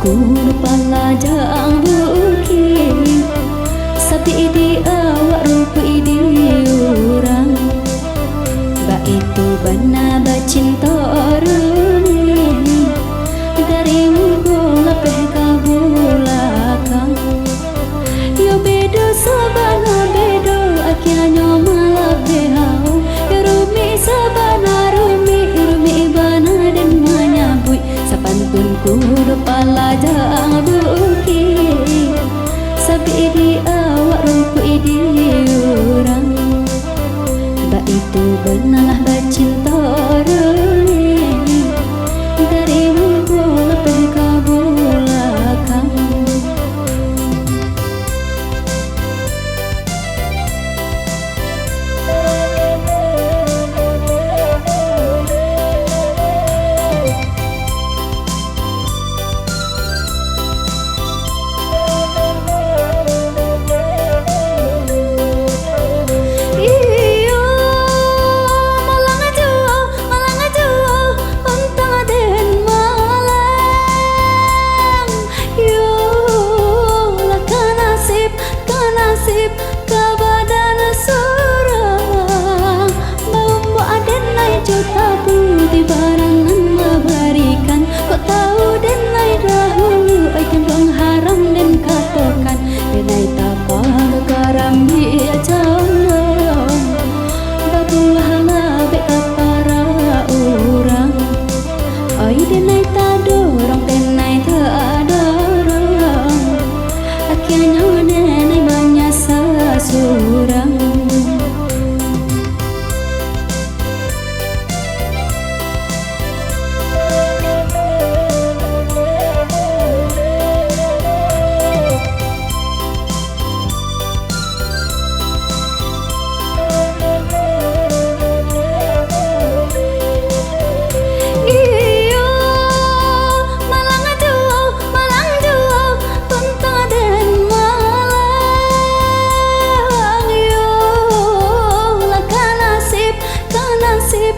Kudu palajang bukit Sapi di awak rupi di orang Ba itu bana bacinta runi Dari mugo lapeh kabulakang Yo bedo sabana bedo akhirnya malah behau Yo rumi sabana rumi bana dan menyambut Sapantun kudu palajang bukit Sapi di awak rupi di orang Ba itu benalah bacinta runi Dari mugo lapeh kabulakang Nasib